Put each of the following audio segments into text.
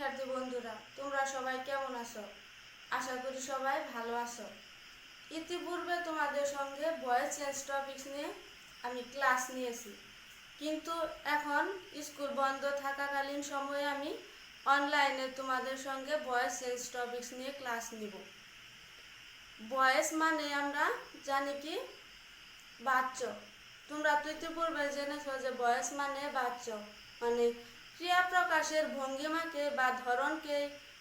শিক্ষার্থী বন্ধুরা, তোমরা সবাই কেমন আছো? আশা করি সবাই ভালো আছো। ইতিপূর্বে তোমাদের সঙ্গে ভয়েস চেঞ্জ টপিকস নিয়ে আমি ক্লাস নিয়েছি, কিন্তু এখন স্কুল বন্ধ থাকাকালীন সময়ে আমি অনলাইনে তোমাদের সঙ্গে ভয়েস চেঞ্জ টপিকস নিয়ে ক্লাস নিব। ভয়েস মানে আমরা জানি কি বাচ্য। তোমরা তো ইতিপূর্বে জেনেছো যে ভয়েস মানে বাচ্য, মানে ক্রিয়া প্রকাশের ভঙ্গিমাকে বা ধরনকে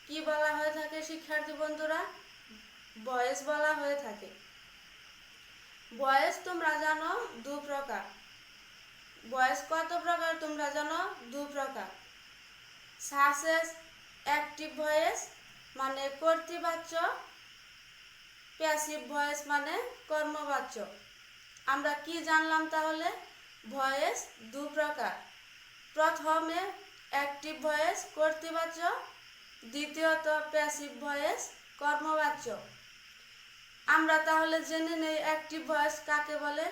কি বলা হয়ে থাকে শিক্ষার্থী বন্ধুরা? ভয়েস বলা হয়ে থাকে। ভয়েস তোমরা জানো দু প্রকার। ভয়েস কত প্রকার তোমরা জানো? দু প্রকার। সাসেস অ্যাক্টিভ ভয়েস মানে কর্তৃবাচ্য, প্যাসিভ ভয়েস মানে কর্মবাচ্য। আমরা কি জানলাম তাহলে? ভয়েস দু প্রকার। প্রথমে অ্যাক্টিভ ভয়েস কর্তৃবাচ্য, দ্বিতীয়ত প্যাসিভ ভয়েস কর্মবাচ্য। আমরা তাহলে জেনে নেই অ্যাক্টিভ ভয়েস কাকে বলে।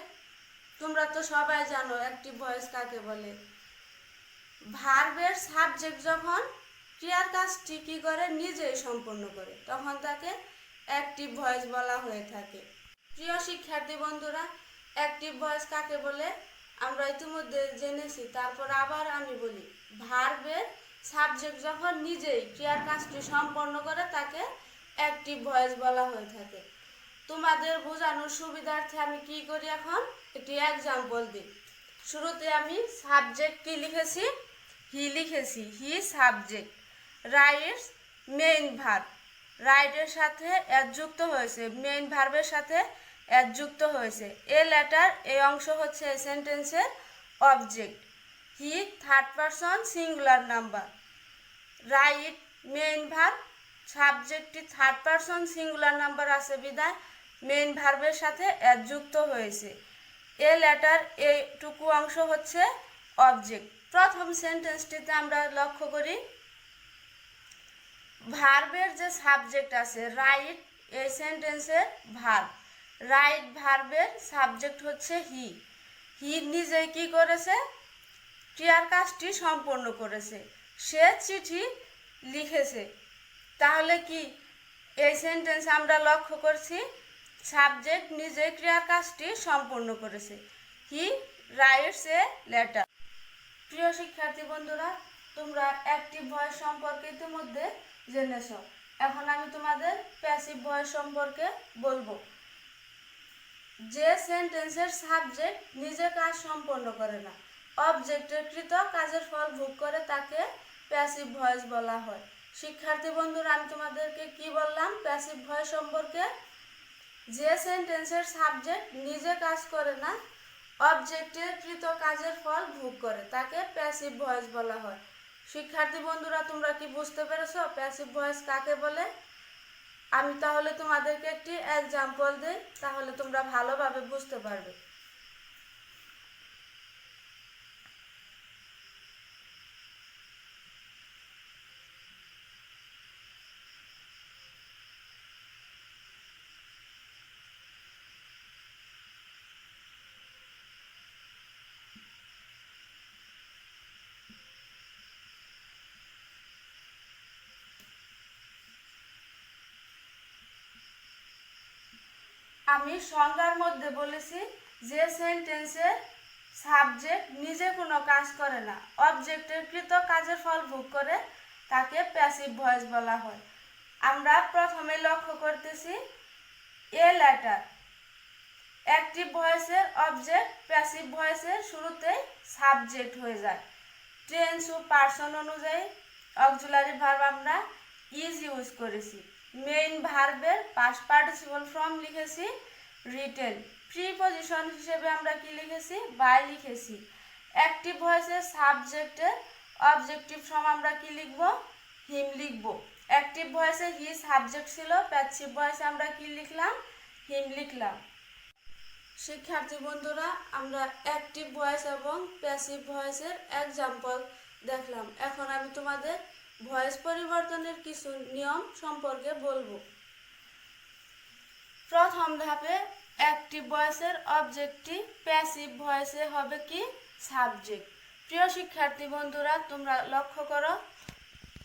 তোমরা তো সবাই জানো অ্যাক্টিভ ভয়েস কাকে বলে। ভার্বের সাবজেক্ট যখন ক্রিয়ার কাজটি কি করে নিজেই সম্পন্ন করে, তখন তাকে অ্যাক্টিভ ভয়েস বলা হয়ে থাকে। প্রিয় শিক্ষার্থী বন্ধুরা, অ্যাক্টিভ ভয়েস কাকে বলে আমরা ইতিমধ্যে জেনেছি, তারপর আবার আমি বলি। ভার্বের সাবজেক্ট যখন নিজেই ক্রিয়ার কাজটি সম্পন্ন করে তাকে অ্যাক্টিভ ভয়েস বলা হয়ে থাকে। তোমাদের বোঝানোর সুবিধার্থে আমি কি করি, এখন একটি এক্সাম্পল দিই। শুরুতে আমি সাবজেক্ট কি লিখেছি? হি লিখেছি। He subject. Rights main verb. রাইটের সাথে এস যুক্ত হয়েছে, মেইন ভার্বের সাথে এস যুক্ত হয়েছে। এ লেটার এই অংশ হচ্ছে সেন্টেন্সের object. He third person singular number. Right main verb, সাবজেক্টটি থার্ড পারসন সিঙ্গুলার নাম্বার আছে বিদায় মেইন ভার্বের সাথে এস যুক্ত হয়েছে। এ লেটার এইটুকু অংশ হচ্ছে অবজেক্ট। প্রথম সেন্টেন্সটিতে আমরা লক্ষ্য করি, ভার্বের যে সাবজেক্ট আছে রাইট, এই সেন্টেন্সের ভার্ব। রাইট ভার্বের সাবজেক্ট হচ্ছে হি। হি নিজে কি করেছে? ক্রিয়ার কাজটি সম্পন্ন করেছে। সে চিঠি লিখেছে। তাহলে কি এই সেন্টেন্স আমরা লক্ষ্য করছি সাবজেক্ট নিজে ক্রিয়ার কাজটি সম্পন্ন করেছে। He writes a letter. প্রিয় শিক্ষার্থী বন্ধুরা, তোমরা অ্যাক্টিভ ভয়েস সম্পর্কে ইতিমধ্যে জেনেছ। এখন আমি তোমাদের প্যাসিভ ভয়েস সম্পর্কে বলবো। যে সেন্টেন্সের সাবজেক্ট নিজে কাজ সম্পন্ন করে না, অবজেক্টের কৃত কাজের ফল ভোগ করে, তাকে প্যাসিভ ভয়েস বলা হয়। শিক্ষার্থী বন্ধুরা, আমি তোমাদেরকে কি বললাম প্যাসিভ ভয়েস সম্পর্কে? যে সেন্টেন্সের সাবজেক্ট নিজে কাজ করে না, অবজেক্টের কৃত কাজের ফল ভোগ করে, তাকে প্যাসিভ ভয়েস বলা হয়। শিক্ষার্থী বন্ধুরা, তোমরা কি বুঝতে পেরেছো প্যাসিভ ভয়েস কাকে বলে? আমি তাহলে তোমাদেরকে একটি এক্সাম্পল দিই, তাহলে তোমরা ভালোভাবে বুঝতে পারবে। আমি সংজ্ঞার মধ্যে বলেছি, যে সেন্টেন্সে সাবজেক্ট নিজে কোনো কাজ করে না, অবজেক্টের কৃত কাজের ফল ভোগ করে, তাকে প্যাসিভ ভয়েস বলা হয়। আমরা প্রথমে লক্ষ্য করতেছি এ লেটার। অ্যাক্টিভ ভয়েসের অবজেক্ট প্যাসিভ ভয়েসের শুরুতে সাবজেক্ট হয়ে যায়। টেন্স ও পার্সন অনুযায়ী অক্সিলারি ভার্ব আমরা ইজ ইউজ করেছি। মেইন ভার্বের পাস্ট পার্টিসিপল ফর্ম লিখেছি রিটেন। প্রিপজিশন হিসেবে আমরা কি লিখেছি? বাই লিখেছি। অ্যাক্টিভ ভয়েসের সাবজেক্টের অবজেক্টিভ ফর্ম আমরা কি লিখব? হিম লিখব। অ্যাক্টিভ ভয়েসে হি সাবজেক্ট ছিল, প্যাসিভ ভয়েসে আমরা কি লিখলাম? হিম লিখলাম। শিক্ষার্থী বন্ধুরা, আমরা অ্যাক্টিভ ভয়েস এবং প্যাসিভ ভয়েসের এক্সাম্পল দেখলাম। এখন আমি তোমাদের ভয়েস পরিবর্তনের কিছু নিয়ম সম্পর্কে বলবো। প্রথম ধাপে অ্যাক্টিভ ভয়েসের অবজেক্টটি প্যাসিভ ভয়েসে হবে কি? সাবজেক্ট। প্রিয় শিক্ষার্থী বন্ধুরা, তোমরা লক্ষ্য করো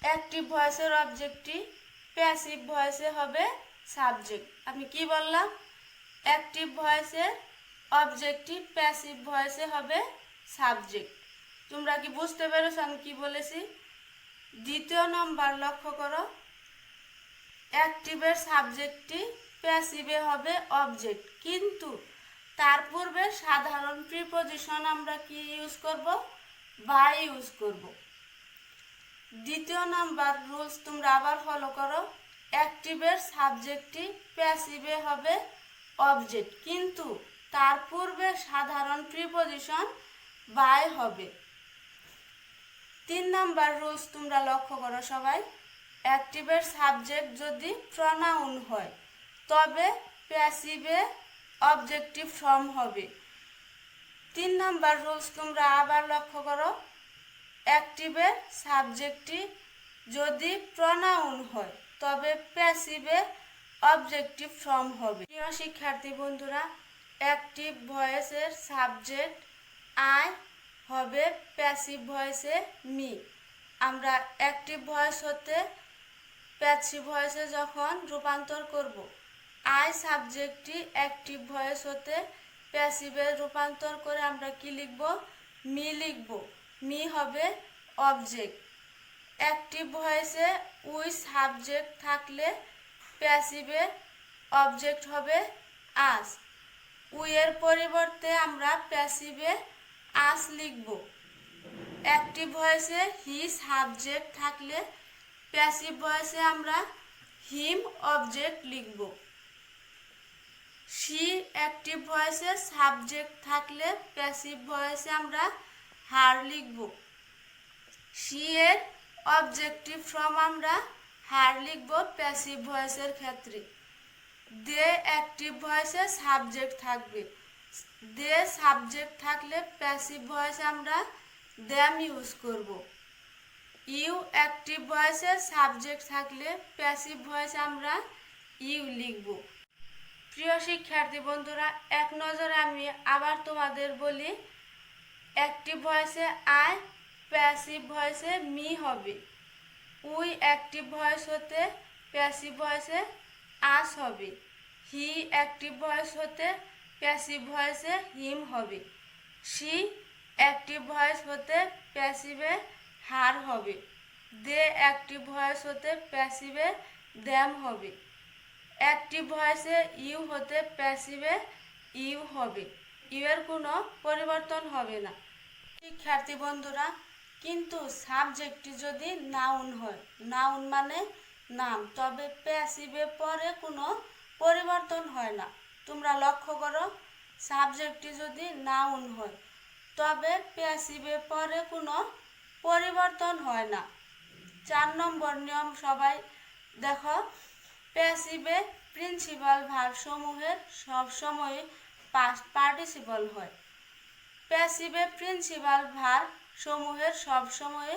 অ্যাক্টিভ ভয়েসের অবজেক্টটি, প্যাসিভ ভয়েসে হবে সাবজেক্ট। আমি কি বললাম? অ্যাক্টিভ ভয়েসের অবজেক্টটি, প্যাসিভ ভয়েসে হবে সাবজেক্ট। তোমরা কি বুঝতে পেরেছো আমি কি বলেছি? দ্বিতীয় নম্বর লক্ষ্য করো, অ্যাক্টিভের সাবজেক্টটি প্যাসিভে হবে অবজেক্ট, কিন্তু তার পূর্বে সাধারণ প্রিপজিশন আমরা কি ইউজ করব? বাই ইউজ করব। দ্বিতীয় নাম্বার রুলস তোমরা আবার ফলো করো, অ্যাক্টিভের সাবজেক্টটি প্যাসিভে হবে অবজেক্ট, কিন্তু তার পূর্বে সাধারণ প্রিপজিশন বাই হবে। 3 নাম্বার রুলস তোমরা লক্ষ্য করো সবাই, অ্যাক্টিভের সাবজেক্ট যদি প্রনাউন হয় তবে প্যাসিভে অবজেক্টিভ ফর্ম হবে। 3 নাম্বার রুলস তোমরা আবার লক্ষ্য করো, অ্যাক্টিভের সাবজেক্টটি যদি প্রনাউন হয় তবে প্যাসিভে অবজেক্টিভ ফর্ম হবে। প্রিয় শিক্ষার্থী বন্ধুরা, অ্যাক্টিভ ভয়েসের সাবজেক্ট আই হবে প্যাসিভ ভয়েসে মি। আমরা অ্যাক্টিভ ভয়েস হতে প্যাসিভ ভয়েসে যখন রূপান্তর করব, আই সাবজেক্টটি অ্যাক্টিভ ভয়েস হতে প্যাসিভে রূপান্তর করে আমরা কি লিখব? মি লিখব। মি হবে অবজেক্ট। অ্যাক্টিভ ভয়েসে উই সাবজেক্ট থাকলে প্যাসিভে অবজেক্ট হবে আস। উইয়ের পরিবর্তে আমরা প্যাসিভে আস লিখব। অ্যাক্টিভ ভয়েসে হি সাবজেক্ট থাকলে প্যাসিভ ভয়েসে আমরা হিম অবজেক্ট লিখব। শি অ্যাক্টিভ ভয়েসে সাবজেক্ট থাকলে প্যাসিভ ভয়েসে আমরা হার লিখব। শি এর অবজেক্টিভ ফর্ম আমরা হার লিখব প্যাসিভ ভয়েসের ক্ষেত্রে। দে অ্যাক্টিভ ভয়েসে সাবজেক্ট থাকবে। দে সাবজেক্ট থাকলে প্যাসিভ ভয়েসে আমরা দ্যাম ইউজ করব। ইউ অ্যাক্টিভ ভয়েসে সাবজেক্ট থাকলে প্যাসিভ ভয়েসে আমরা ইউ লিখব। প্রিয় শিক্ষার্থী বন্ধুরা, এক নজরে আমি আবার তোমাদের বলি, অ্যাক্টিভ ভয়েসে আই, প্যাসিভ ভয়েসে মি হবে। উই অ্যাক্টিভ ভয়েস হতে প্যাসিভ ভয়েসে আস হবে। হি অ্যাক্টিভ ভয়েস হতে প্যাসিভ ভয়েসে হিম হবে। শি অ্যাক্টিভ ভয়েস হতে প্যাসিভে হার হবে। দে অ্যাক্টিভ ভয়েস হতে প্যাসিভে দ্যাম হবে। অ্যাক্টিভ ভয়েসে ইউ হতে প্যাসিভে ইউ হবে। ইউ এর কোনো পরিবর্তন হবে না। শিক্ষার্থী বন্ধুরা, কিন্তু সাবজেক্টটি যদি নাউন হয়, নাউন মানে নাম, তবে প্যাসিভে পরে কোনো পরিবর্তন হয় না। তোমরা লক্ষ্য করো, সাবজেক্টটি যদি নাউন হয় তবে প্যাসিভে পরে কোনো পরিবর্তন হয় না। 4 নম্বর নিয়ম সবাই দেখো, প্যাসিভে প্রিন্সিপাল ভার্ব সমূহের সবসময় পাস্ট পার্টিসিপল হয়। প্যাসিভে প্রিন্সিপাল ভার্ব সমূহের সবসময়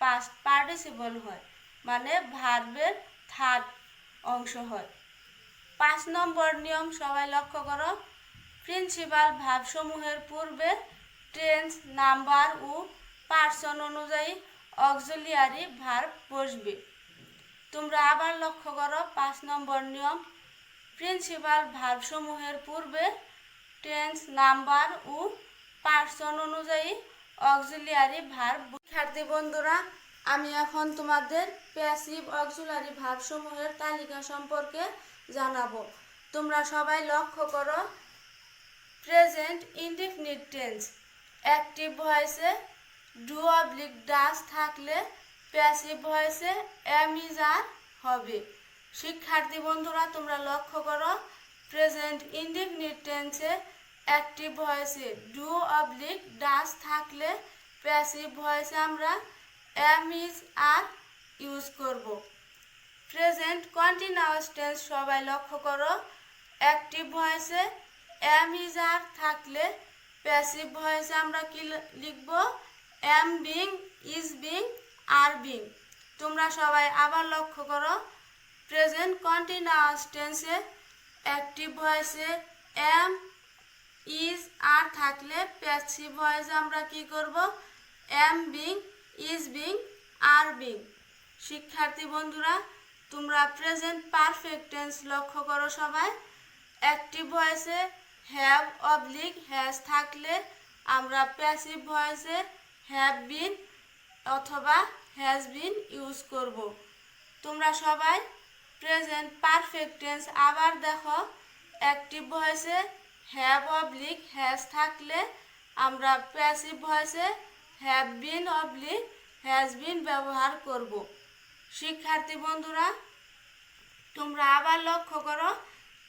পাস্ট পার্টিসিপল হয়, মানে ভার্বের থার্ড অংশ হয়। 5 নম্বর নিয়ম সবাই লক্ষ্য করো, প্রিন্সিপাল ভার্ব সমূহের পূর্বে টেন্স, নাম্বার ও পার্সন অনুযায়ী অক্সিলিয়ারি ভার্ব বসবে। তোমরা আবার লক্ষ্য করো 5 নম্বর নিয়ম, প্রিন্সিপাল ভার্ব সমূহের পূর্বে টেন্স, নাম্বার ও পার্সন অনুযায়ী অক্সিলিয়ারি ভার্ব। শিক্ষার্থী বন্ধুরা, আমি এখন তোমাদের প্যাসিভ অক্সিলিয়ারি ভার্ব সমূহের তালিকা সম্পর্কে জানাবো। তোমরা সবাই লক্ষ্য করো, প্রেজেন্ট ইনডিফিনিট টেন্স অ্যাক্টিভ ভয়েসে ডু অবলিক ডাস থাকলে প্যাসিভ ভয়েসে এম ইজ আর হবে। শিক্ষার্থী বন্ধুরা, তোমরা লক্ষ্য করো, প্রেজেন্ট ইনডিফিনিট টেন্সে অ্যাক্টিভ ভয়েসে ডু অবলিক ডাস থাকলে প্যাসিভ ভয়েসে আমরা এম ইজ আর ইউজ করব। প্রেজেন্ট কন্টিনিউয়াস টেন্স সবাই লক্ষ্য করো, অ্যাক্টিভ ভয়েসে এম ইজ আর থাকলে প্যাসিভ ভয়েসে আমরা কি লিখব? Am being, is being, are being. তোমরা সবাই আবার লক্ষ্য করো, প্রেজেন্ট কন্টিনিউয়াস টেন্সে অ্যাক্টিভ ভয়েসে এম, ইজ, আর থাকলে প্যাসিভ ভয়েসে আমরা কি করব? M being, is being, are being. শিক্ষার্থী বন্ধুরা, তোমরা প্রেজেন্ট পারফেক্ট টেন্স লক্ষ্য করো সবাই। অ্যাক্টিভ ভয়েসে হ্যাভ অবলিক হ্যাজ থাকলে আমরা প্যাসিভ ভয়েসে হ্যাভ বিন অথবা হ্যাজ বিন ইউজ করব। তোমরা সবাই প্রেজেন্ট পারফেক্ট টেন্স আবার দেখো। অ্যাক্টিভ ভয়েসে হ্যাভ অবলিক হ্যাজ থাকলে আমরা প্যাসিভ ভয়েসে have been oblique has been ব্যবহার করব। শিক্ষার্থী বন্ধুরা, তোমরা আবার লক্ষ্য করো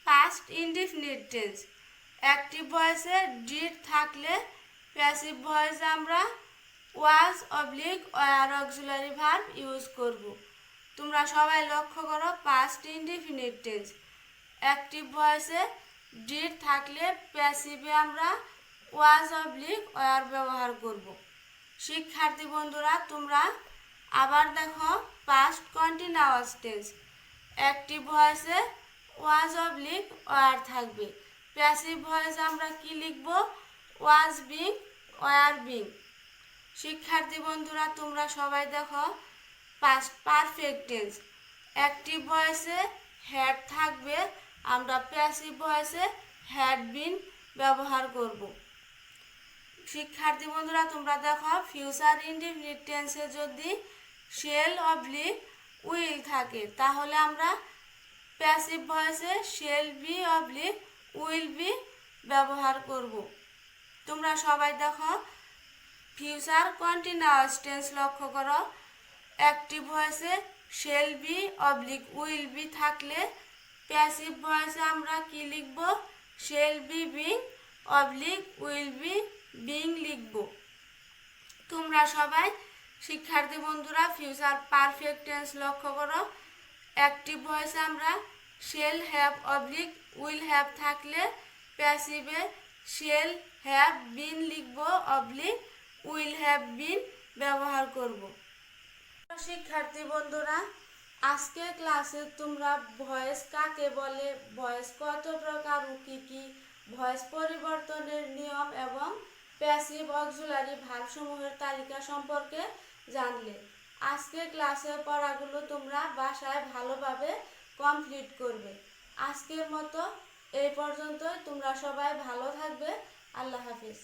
পাস্ট ইনডিফিনিট টেন্স। অ্যাক্টিভ ভয়েসে ডিড থাকলে প্যাসিভ ভয়েসে আমরা was oblique were auxiliary verb use করব। তোমরা সবাই লক্ষ্য করো পাস্ট ইনডিফিনিট টেন্স। অ্যাক্টিভ ভয়েসে ডিড থাকলে প্যাসিভে আমরা ওয়াজ অবলিক ওয়ার ব্যবহার করব। শিক্ষার্থী বন্ধুরা, তোমরা আবার দেখো পাস্ট কন্টিনিউয়াস টেন্স। অ্যাক্টিভ ভয়েসে ওয়াজ অবলিক ওয়ার থাকবে। প্যাসিভ ভয়েসে আমরা কি লিখব? Was being were being. শিক্ষার্থী বন্ধুরা, তোমরা সবাই দেখো পাস্ট পারফেক্ট টেন্স। অ্যাক্টিভ ভয়েসে হ্যাড থাকবে, আমরা প্যাসিভ ভয়েসে হ্যাড বিন ব্যবহার করব। শিক্ষার্থী বন্ধুরা, তোমরা দেখো ফিউচার ইনডিফিনিট টেন্সে যদি শেল অবলিক উইল থাকে তাহলে আমরা প্যাসিভ ভয়েসে shall be oblique will be ব্যবহার করব। তোমরা সবাই দেখো ফিউচার কন্টিনিউয়াস টেন্স লক্ষ্য করো। অ্যাক্টিভ ভয়েসে shall be oblique will be থাকলে প্যাসিভ ভয়েসে আমরা কি লিখব? Shall be being oblique will be being লিখব। তোমরা সবাই শিক্ষার্থী বন্ধুরা ফিউচার পারফেক্ট টেন্স লক্ষ্য করো। অ্যাক্টিভ ভয়েসে আমরা shall have oblique will have থাকলে প্যাসিভে শেল হ্যাভ বিন লিখব অবলিক উইল হ্যাভ বিন ব্যবহার করব। শিক্ষার্থী বন্ধুরা, আজকে ক্লাসে তোমরা ভয়েস কাকে বলে, ভয়েস কত প্রকার ও কি ভয়েস পরিবর্তনের নিয়ম এবং প্যাসিভ অক্সিলারি ভার্বসমূহের তালিকা সম্পর্কে জানলে। আজকে ক্লাসের পড়াগুলো তোমরা বাসায় ভালোভাবে কমপ্লিট করবে। আজকের মতো এই পর্যন্তই। তোমরা সবাই ভালো থাকবে। আল্লাহ হাফিজ।